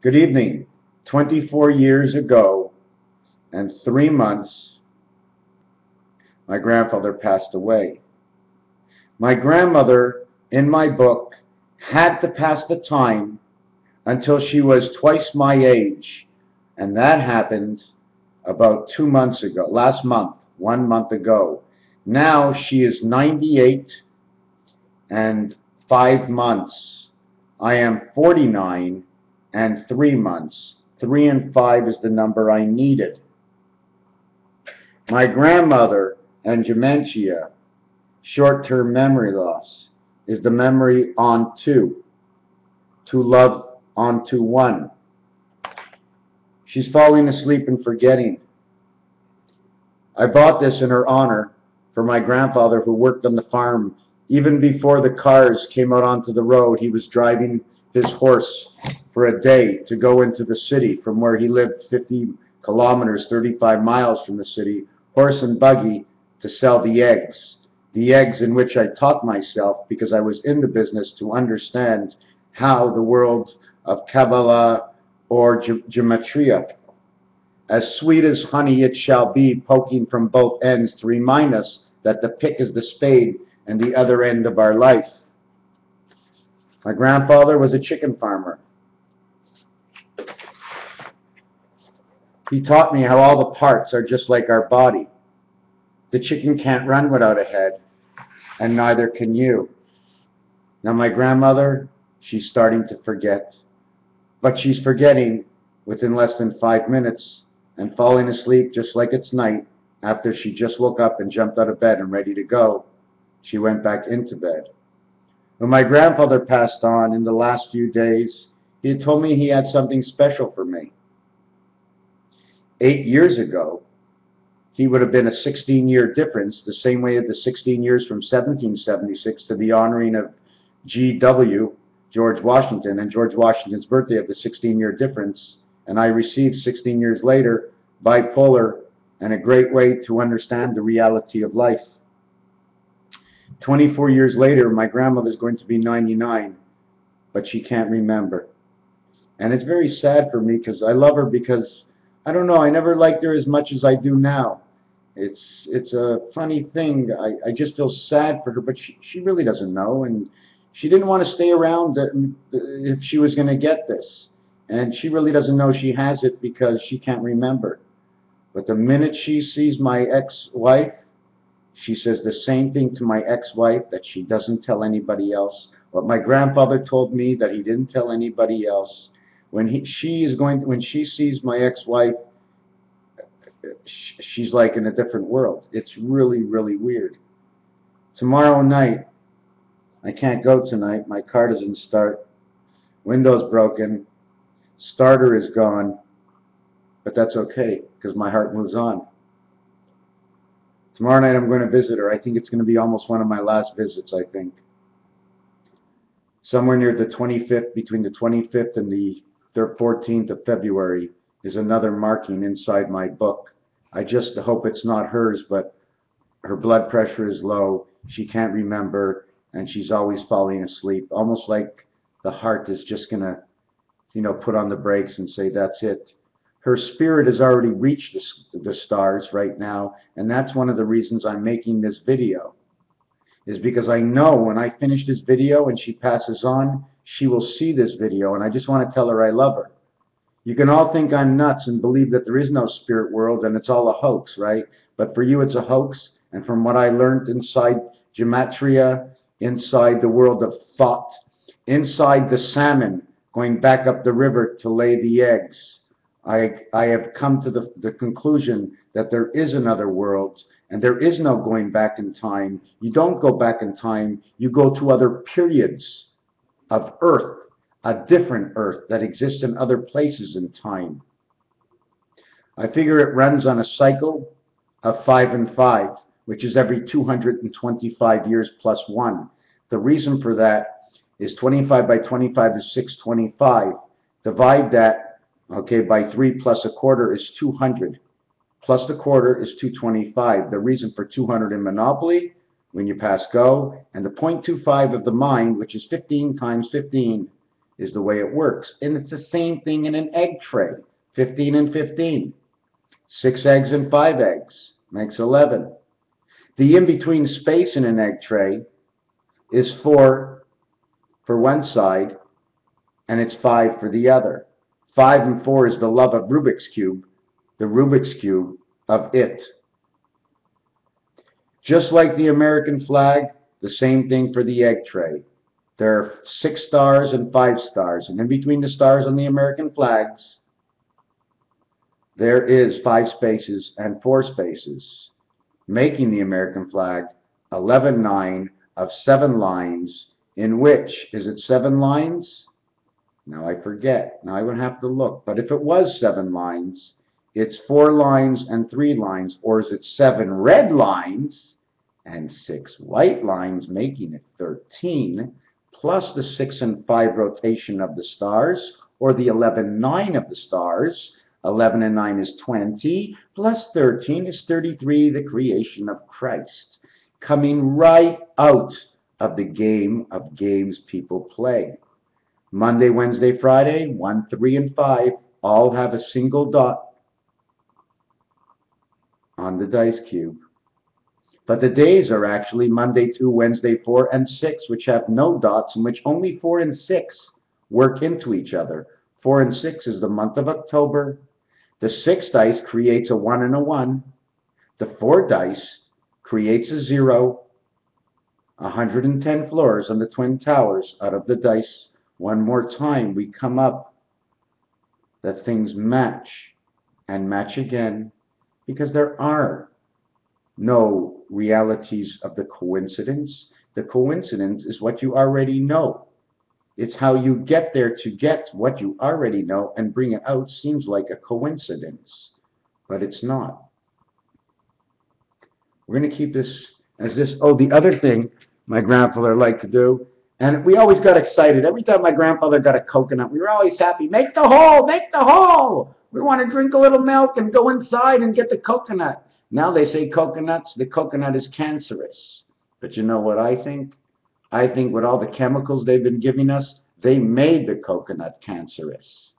Good evening. 24 years ago and 3 months, my grandfather passed away. My grandmother, in my book, had to pass the time until she was twice my age, and that happened about 2 months ago, last month, 1 month ago. Now she is 98 and 5 months. I am 49 and 3 months. 3 and 5 is the number I needed. My grandmother and dementia, short-term memory loss, is the memory on two, to love onto one. She's falling asleep and forgetting. I bought this in her honor for my grandfather who worked on the farm. Even before the cars came out onto the road, he was driving his horse for a day to go into the city from where he lived 50 kilometers, 35 miles from the city, horse and buggy, to sell the eggs. The eggs in which I taught myself, because I was in the business, to understand how the world of Kabbalah or gematria, as sweet as honey it shall be, poking from both ends to remind us that the pick is the spade and the other end of our life. My grandfather was a chicken farmer. He taught me how all the parts are just like our body. The chicken can't run without a head, and neither can you. Now my grandmother, she's starting to forget. But she's forgetting within less than 5 minutes and falling asleep just like it's night. After she just woke up and jumped out of bed and ready to go, she went back into bed. When my grandfather passed on in the last few days, he had told me he had something special for me. 8 years ago, he would have been a 16-year difference, the same way as the 16 years from 1776 to the honoring of G.W., George Washington, and George Washington's birthday of the 16-year difference. And I received 16 years later bipolar and a great way to understand the reality of life. 24 years later, my grandmother's going to be 99, but she can't remember. And it's very sad for me because I love her, because, I don't know, I never liked her as much as I do now. It's a funny thing. I just feel sad for her, but she really doesn't know, and she didn't want to stay around if she was going to get this. And she really doesn't know she has it because she can't remember. But the minute she sees my ex-wife, she says the same thing to my ex-wife that she doesn't tell anybody else. What my grandfather told me that he didn't tell anybody else. When she sees my ex-wife, she's like in a different world. It's really, really weird. Tomorrow night, I can't go tonight. My car doesn't start. Window's broken. Starter is gone. But that's okay, because my heart moves on. Tomorrow night I'm going to visit her. I think it's going to be almost one of my last visits, I think. Somewhere near the 25th, between the 25th and the 14th of February, is another marking inside my book. I just hope it's not hers, but her blood pressure is low. She can't remember, and she's always falling asleep. Almost like the heart is just going to, put on the brakes and say, that's it. Her spirit has already reached the stars right now, and that's one of the reasons I'm making this video, is because I know when I finish this video and she passes on, she will see this video, and I just want to tell her I love her. You can all think I'm nuts and believe that there is no spirit world and it's all a hoax, right? But for you it's a hoax, and from what I learned inside gematria, inside the world of thought, inside the salmon going back up the river to lay the eggs, I have come to the conclusion that there is another world, and there is no going back in time. You don't go back in time. You go to other periods of Earth, a different Earth that exists in other places in time. I figure it runs on a cycle of 5 and 5, which is every 225 years plus 1. The reason for that is 25 by 25 is 625. Divide that, okay, by 3 plus a quarter is 200. Plus the quarter is 225. The reason for 200 in Monopoly, when you pass go, and the 0.25 of the mind, which is 15 times 15, is the way it works. And it's the same thing in an egg tray, 15 and 15. 6 eggs and 5 eggs makes 11. The in-between space in an egg tray is 4 for one side, and it's 5 for the other. 5 and 4 is the love of Rubik's Cube, the Rubik's Cube of it. Just like the American flag, the same thing for the egg tray. There are 6 stars and 5 stars, and in between the stars on the American flags, there is 5 spaces and 4 spaces, making the American flag 11/9 of 7 lines, in which, is it 7 lines? Now I forget. Now I would have to look. But if it was 7 lines, it's 4 lines and 3 lines, or is it 7 red lines and 6 white lines, making it 13, plus the 6 and 5 rotation of the stars, or the 11/9 of the stars. 11 and 9 is 20, plus 13 is 33, the creation of Christ, coming right out of the game of games people play. Monday, Wednesday, Friday, 1, 3, and 5 all have a single dot on the dice cube. But the days are actually Monday, 2, Wednesday, 4, and 6, which have no dots, in which only 4 and 6 work into each other. 4 and 6 is the month of October. The 6 dice creates a 1 and a 1. The 4 dice creates a 0. 110 floors on the Twin Towers out of the dice. One more time, we come up that things match and match again, because there are no realities of the coincidence. The coincidence is what you already know. It's how you get there to get what you already know and bring it out. Seems like a coincidence, but it's not. We're going to keep this as this. Oh, the other thing my grandfather liked to do, and we always got excited. Every time my grandfather got a coconut, we were always happy. Make the hole! Make the hole! We want to drink a little milk and go inside and get the coconut. Now they say coconuts, the coconut is cancerous. But you know what I think? I think with all the chemicals they've been giving us, they made the coconut cancerous.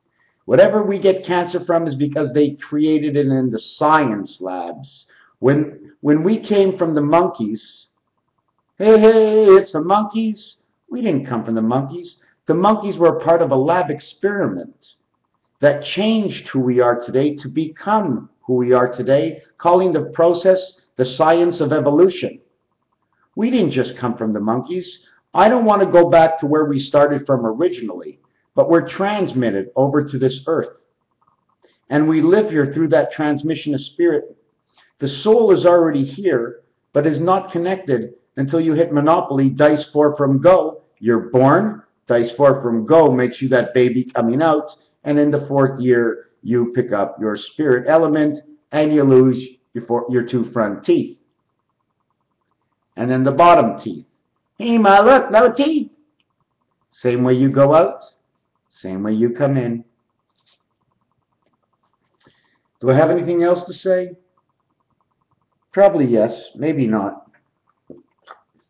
Whatever we get cancer from is because they created it in the science labs. When we came from the monkeys, hey, it's the monkeys. We didn't come from the monkeys. The monkeys were a part of a lab experiment that changed who we are today to become who we are today, calling the process the science of evolution. We didn't just come from the monkeys. I don't want to go back to where we started from originally, but we're transmitted over to this earth. And we live here through that transmission of spirit. The soul is already here, but is not connected until you hit Monopoly, dice 4 from go. You're born, dice 4 from go makes you that baby coming out, and in the 4th year, you pick up your spirit element, and you lose your 2 front teeth. And then the bottom teeth. Hey, ma, look, no teeth. Same way you go out, same way you come in. Do I have anything else to say? Probably yes, maybe not.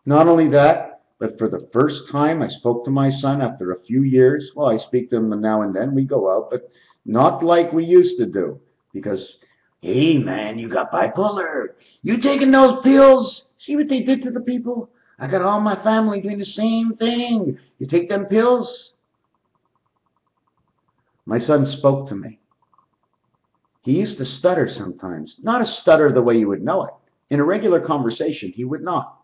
Not only that, but for the first time I spoke to my son after a few years. Well, I speak to him now and then. We go out, but not like we used to do. Because, hey, man, you got bipolar. You taking those pills? See what they did to the people? I got all my family doing the same thing. You take them pills? My son spoke to me. He used to stutter sometimes. Not a stutter the way you would know it. In a regular conversation, he would not.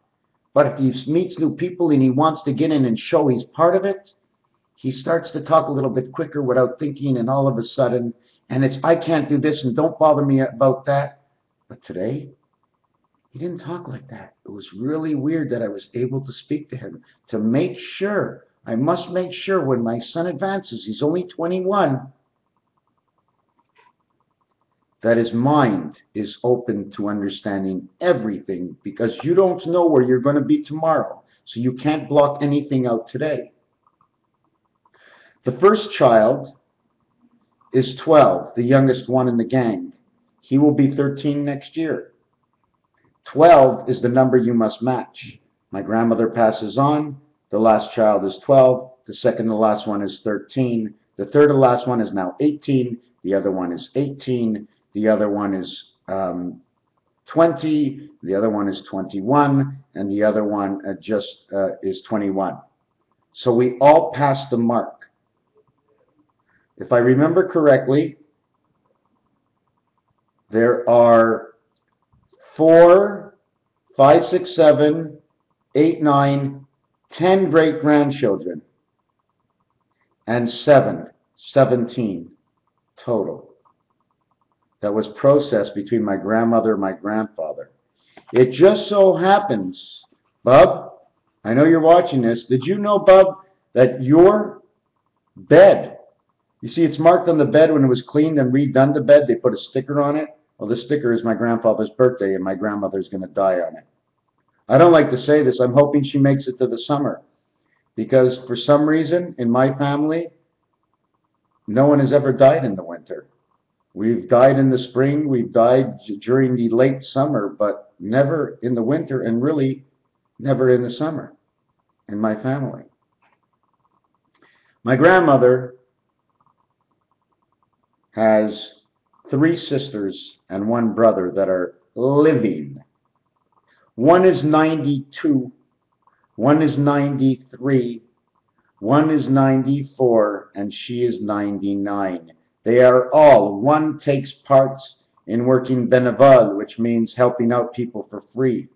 But if he meets new people and he wants to get in and show he's part of it, he starts to talk a little bit quicker without thinking, and all of a sudden, and it's, I can't do this and don't bother me about that. But today, he didn't talk like that. It was really weird that I was able to speak to him to make sure. I must make sure when my son advances, he's only 21, that his mind is open to understanding everything, because you don't know where you're going to be tomorrow. So you can't block anything out today. The first child is 12, the youngest one in the gang. He will be 13 next year. 12 is the number you must match. My grandmother passes on. The last child is 12. The second to last one is 13. The third to last one is now 18. The other one is 18. The other one is 20. The other one is 21. And the other one is 21. So we all passed the mark. If I remember correctly, there are 4, 5, 6, 7, 8, 9, 10 great-grandchildren, and 17 total. That was processed between my grandmother and my grandfather. It just so happens, Bub, I know you're watching this. Did you know, Bub, that your bed, you see it's marked on the bed when it was cleaned and redone the bed, they put a sticker on it? Well, the sticker is my grandfather's birthday and my grandmother's going to die on it. I don't like to say this. I'm hoping she makes it to the summer. Because for some reason, in my family, no one has ever died in the winter. We've died in the spring, we've died during the late summer, but never in the winter, and really never in the summer in my family. My grandmother has 3 sisters and 1 brother that are living. One is 92, one is 93, one is 94, and she is 99. They are all, one takes parts in working bénévole, which means helping out people for free.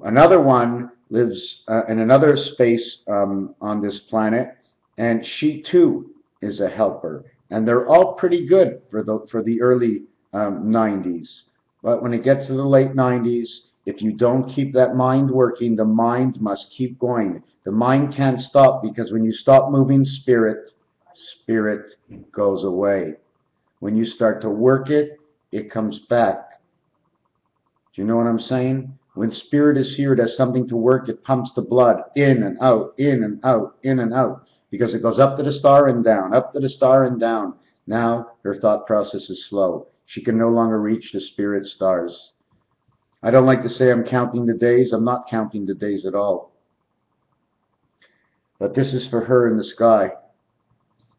Another one lives in another space on this planet, and she too is a helper. And they're all pretty good for the early 90s. But when it gets to the late 90s, if you don't keep that mind working, the mind must keep going. The mind can't stop, because when you stop moving spirit goes away. When you start to work it, it comes back. Do you know what I'm saying? When spirit is here, it has something to work. It pumps the blood in and out, in and out, in and out. Because it goes up to the star and down, up to the star and down. Now her thought process is slow. She can no longer reach the spirit stars. I don't like to say I'm counting the days. I'm not counting the days at all. But this is for her in the sky.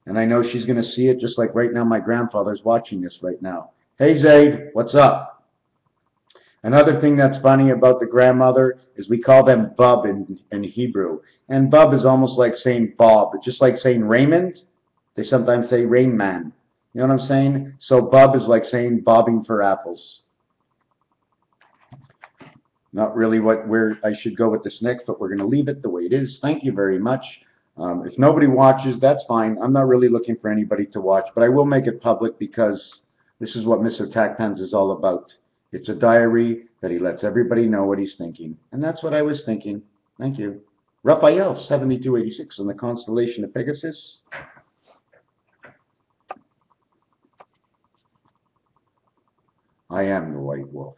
And I know she's going to see it, just like right now my grandfather's watching this right now. Hey, Zaid, what's up? Another thing that's funny about the grandmother is we call them Bub in Hebrew. And Bub is almost like saying Bob. It's just like saying Raymond. They sometimes say Rain Man. You know what I'm saying? So Bub is like saying bobbing for apples. Not really where I should go with this next, but we're going to leave it the way it is. Thank you very much. If nobody watches, that's fine. I'm not really looking for anybody to watch, but I will make it public because this is what Mr. Tackpans is all about. It's a diary that he lets everybody know what he's thinking. And that's what I was thinking. Thank you. Raphael, 7286 on the constellation of Pegasus. I am the White Wolf.